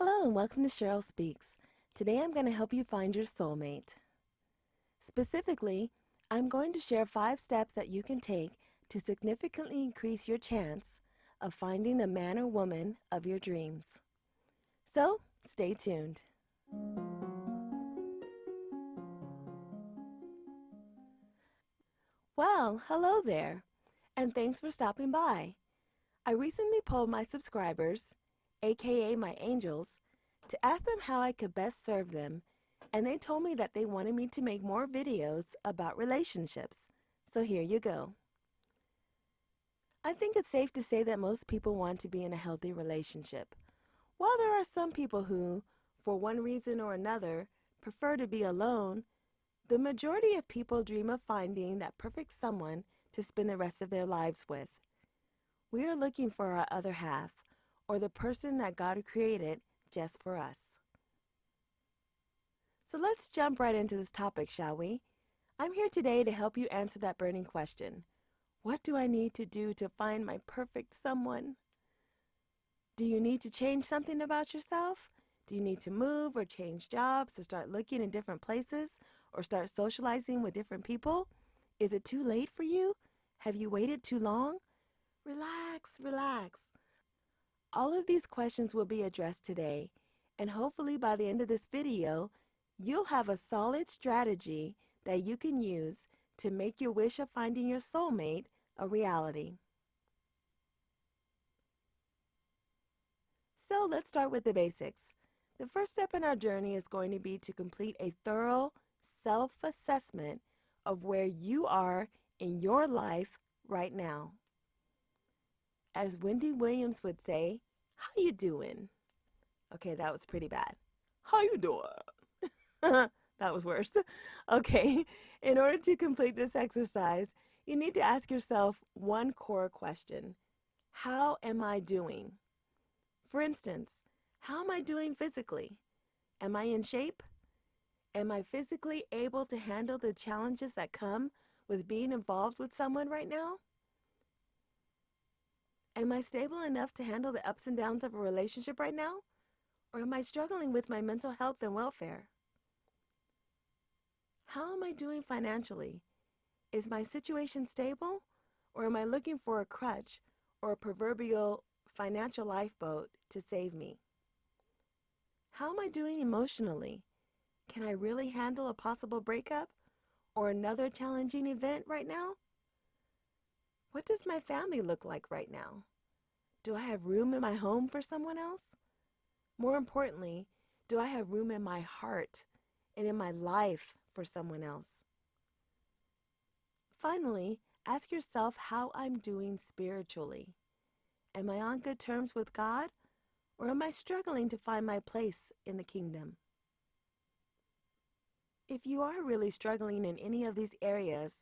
Hello and welcome to Sheryl Speaks. Today I'm going to help you find your soulmate. Specifically, I'm going to share 5 steps that you can take to significantly increase your chance of finding the man or woman of your dreams. So, stay tuned. Well, hello there, and thanks for stopping by. I recently polled my subscribers, aka my angels, to ask them how I could best serve them, and they told me that they wanted me to make more videos about relationships. So here you go. I think it's safe to say that most people want to be in a healthy relationship. While there are some people who, for one reason or another, prefer to be alone, the majority of people dream of finding that perfect someone to spend the rest of their lives with. We are looking for our other half, or the person that God created just for us. So let's jump right into this topic, shall we? I'm here today to help you answer that burning question. What do I need to do to find my perfect someone? Do you need to change something about yourself? Do you need to move or change jobs or start looking in different places or start socializing with different people? Is it too late for you? Have you waited too long? Relax, relax. All of these questions will be addressed today, and hopefully by the end of this video, you'll have a solid strategy that you can use to make your wish of finding your soulmate a reality. So let's start with the basics. The first step in our journey is going to be to complete a thorough self-assessment of where you are in your life right now. As Wendy Williams would say, how you doing? Okay, that was pretty bad. How you doing? That was worse. Okay, in order to complete this exercise, you need to ask yourself one core question. How am I doing? For instance, how am I doing physically? Am I in shape? Am I physically able to handle the challenges that come with being involved with someone right now? Am I stable enough to handle the ups and downs of a relationship right now? Or am I struggling with my mental health and welfare? How am I doing financially? Is my situation stable? Or am I looking for a crutch or a proverbial financial lifeboat to save me? How am I doing emotionally? Can I really handle a possible breakup or another challenging event right now? What does my family look like right now? Do I have room in my home for someone else? More importantly, do I have room in my heart and in my life for someone else? Finally, ask yourself how I'm doing spiritually. Am I on good terms with God, or am I struggling to find my place in the kingdom? If you are really struggling in any of these areas,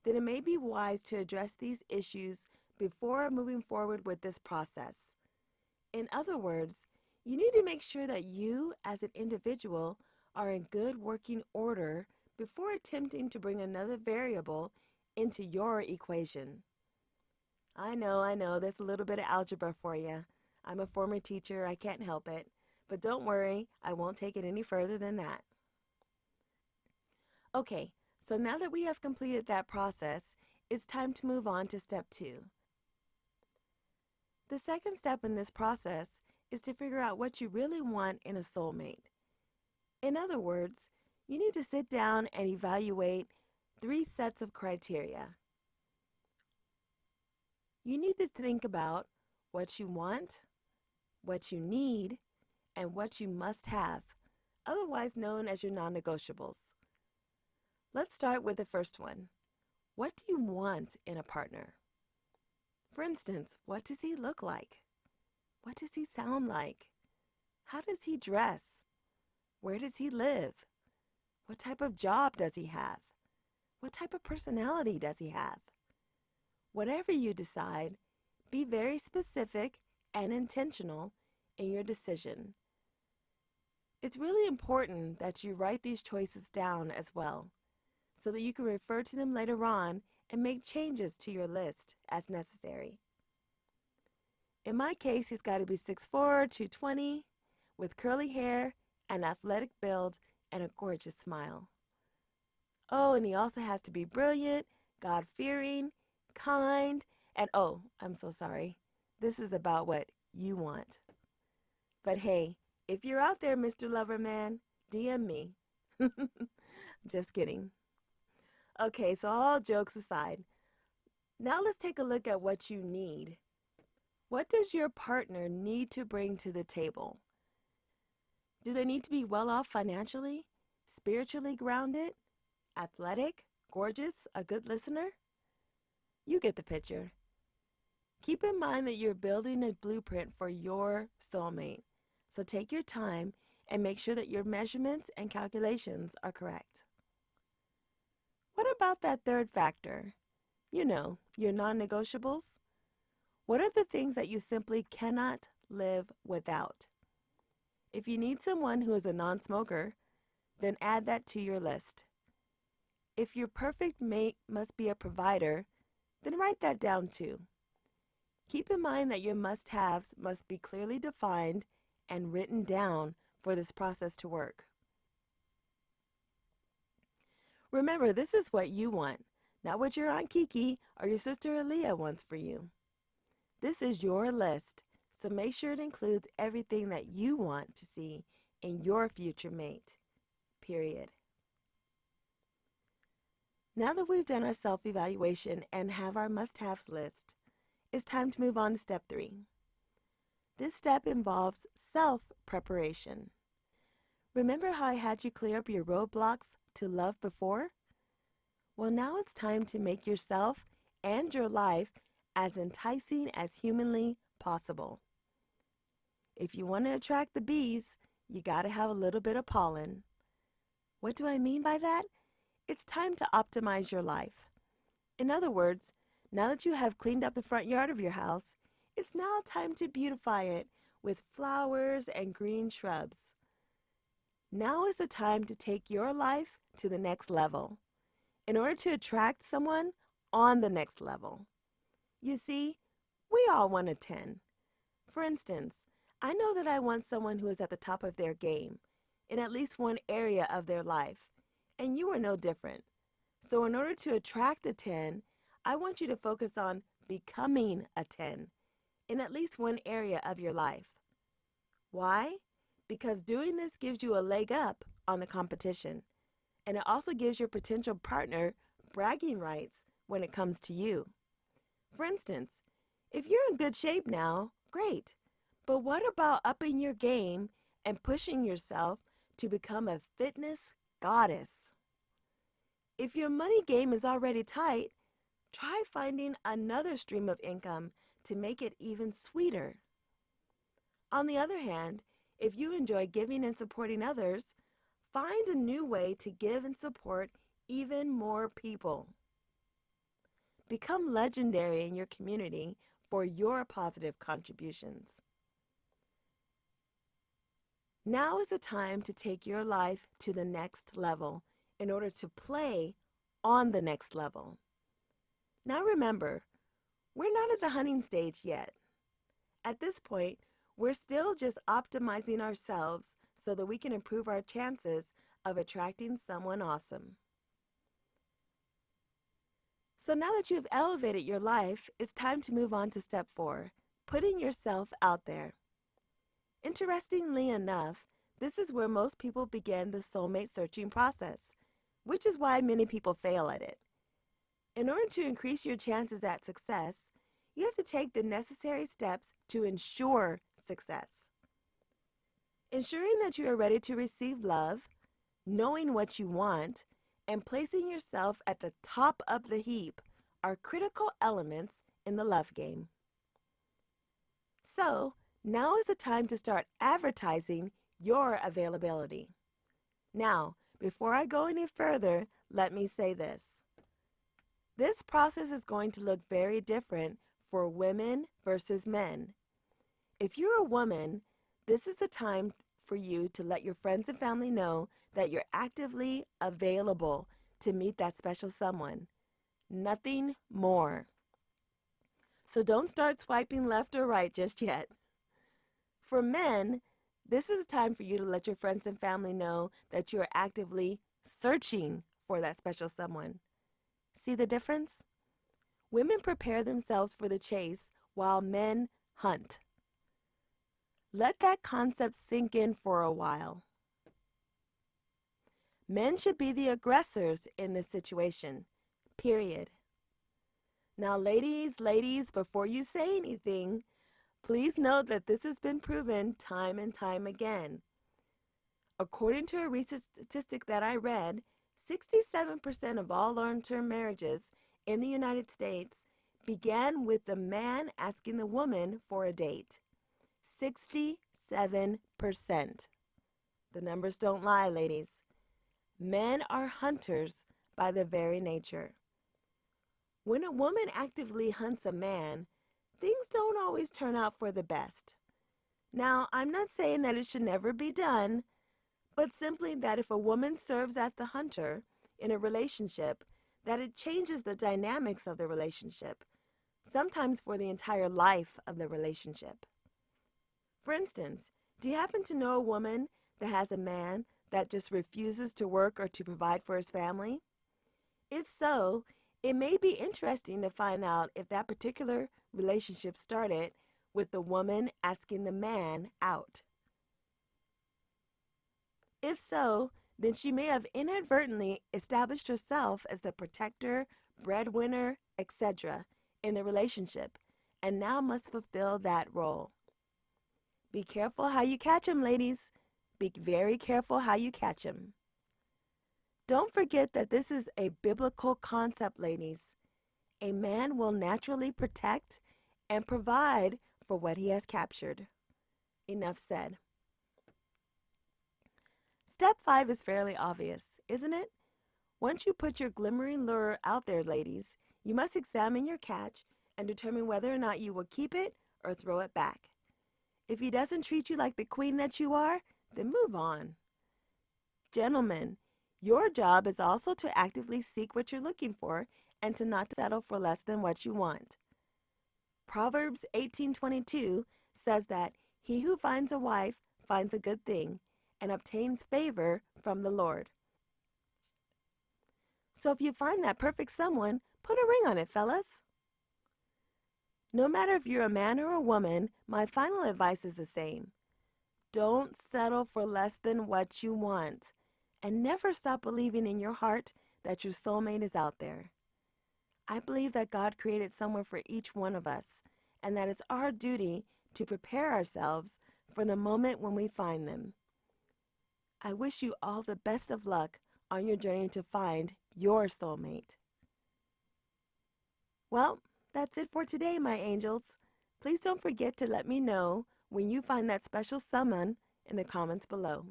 then it may be wise to address these issues before moving forward with this process. In other words, you need to make sure that you, as an individual, are in good working order before attempting to bring another variable into your equation. I know, that's a little bit of algebra for you. I'm a former teacher, I can't help it. But don't worry, I won't take it any further than that. Okay, so now that we have completed that process, it's time to move on to step 2. The second step in this process is to figure out what you really want in a soulmate. In other words, you need to sit down and evaluate 3 sets of criteria. You need to think about what you want, what you need, and what you must have, otherwise known as your non-negotiables. Let's start with the first one. What do you want in a partner? For instance, what does he look like? What does he sound like? How does he dress? Where does he live? What type of job does he have? What type of personality does he have? Whatever you decide, be very specific and intentional in your decision. It's really important that you write these choices down as well, so that you can refer to them later on and make changes to your list as necessary. In my case, he's got to be 6'4", 220, with curly hair, an athletic build, and a gorgeous smile. Oh, and he also has to be brilliant, God-fearing, kind, and oh, I'm so sorry. This is about what you want. But hey, if you're out there, Mr. Loverman, DM me. Just kidding. Okay, so all jokes aside, now let's take a look at what you need. What does your partner need to bring to the table? Do they need to be well off financially, spiritually grounded, athletic, gorgeous, a good listener? You get the picture. Keep in mind that you're building a blueprint for your soulmate. So take your time and make sure that your measurements and calculations are correct. What about that third factor? You know, your non-negotiables. What are the things that you simply cannot live without? If you need someone who is a non-smoker, then add that to your list. If your perfect mate must be a provider, then write that down too. Keep in mind that your must-haves must be clearly defined and written down for this process to work. Remember, this is what you want, not what your Aunt Kiki or your sister Aaliyah wants for you. This is your list, so make sure it includes everything that you want to see in your future mate, period. Now that we've done our self-evaluation and have our must-haves list, it's time to move on to step 3. This step involves self-preparation. Remember how I had you clear up your roadblocks to love before? Well, now it's time to make yourself and your life as enticing as humanly possible. If you want to attract the bees, you got to have a little bit of pollen. What do I mean by that? It's time to optimize your life. In other words, now that you have cleaned up the front yard of your house, it's now time to beautify it with flowers and green shrubs. Now is the time to take your life to the next level in order to attract someone on the next level. You see, we all want a 10. For instance, I know that I want someone who is at the top of their game in at least one area of their life, and you are no different. So in order to attract a 10, I want you to focus on becoming a 10 in at least one area of your life. Why? Because doing this gives you a leg up on the competition, and it also gives your potential partner bragging rights when it comes to you. For instance, if you're in good shape now, great. But what about upping your game and pushing yourself to become a fitness goddess? If your money game is already tight, try finding another stream of income to make it even sweeter. On the other hand, if you enjoy giving and supporting others, find a new way to give and support even more people. Become legendary in your community for your positive contributions. Now is the time to take your life to the next level in order to play on the next level. Now remember, we're not at the hunting stage yet. At this point, we're still just optimizing ourselves so that we can improve our chances of attracting someone awesome. So now that you've elevated your life, it's time to move on to step 4, putting yourself out there. Interestingly enough, this is where most people begin the soulmate searching process, which is why many people fail at it. In order to increase your chances at success, you have to take the necessary steps to ensure success. Ensuring that you are ready to receive love, knowing what you want, and placing yourself at the top of the heap are critical elements in the love game. So, now is the time to start advertising your availability. Now, before I go any further, let me say this. This process is going to look very different for women versus men. If you're a woman, this is the time for you to let your friends and family know that you're actively available to meet that special someone. Nothing more. So don't start swiping left or right just yet. For men, This is time for you to let your friends and family know that you are actively searching for that special someone. See the difference? Women prepare themselves for the chase while men hunt. Let that concept sink in for a while. Men should be the aggressors in this situation, period. Now, ladies, before you say anything, please note that this has been proven time and time again. According to a recent statistic that I read, 67% of all long-term marriages in the United States began with the man asking the woman for a date. 67%. The numbers don't lie, ladies. Men are hunters by their very nature. When a woman actively hunts a man, things don't always turn out for the best. Now, I'm not saying that it should never be done, but simply that if a woman serves as the hunter in a relationship, that it changes the dynamics of the relationship, sometimes for the entire life of the relationship. For instance, do you happen to know a woman that has a man that just refuses to work or to provide for his family? If so, it may be interesting to find out if that particular relationship started with the woman asking the man out. If so, then she may have inadvertently established herself as the protector, breadwinner, etc. in the relationship, and now must fulfill that role. Be careful how you catch him, ladies. Be very careful how you catch him. Don't forget that this is a biblical concept, ladies. A man will naturally protect and provide for what he has captured. Enough said. Step 5 is fairly obvious, isn't it? Once you put your glimmering lure out there, ladies, you must examine your catch and determine whether or not you will keep it or throw it back. If he doesn't treat you like the queen that you are, then move on. Gentlemen, your job is also to actively seek what you're looking for and to not settle for less than what you want. Proverbs 18:22 says that he who finds a wife finds a good thing and obtains favor from the Lord. So if you find that perfect someone, put a ring on it, fellas. No matter if you're a man or a woman, my final advice is the same. Don't settle for less than what you want, and never stop believing in your heart that your soulmate is out there. I believe that God created someone for each one of us, and that it's our duty to prepare ourselves for the moment when we find them. I wish you all the best of luck on your journey to find your soulmate. Well, that's it for today, my angels. Please don't forget to let me know when you find that special someone in the comments below.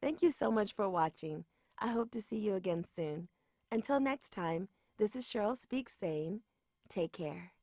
Thank you so much for watching. I hope to see you again soon. Until next time, this is Sheryl Speaks saying, take care.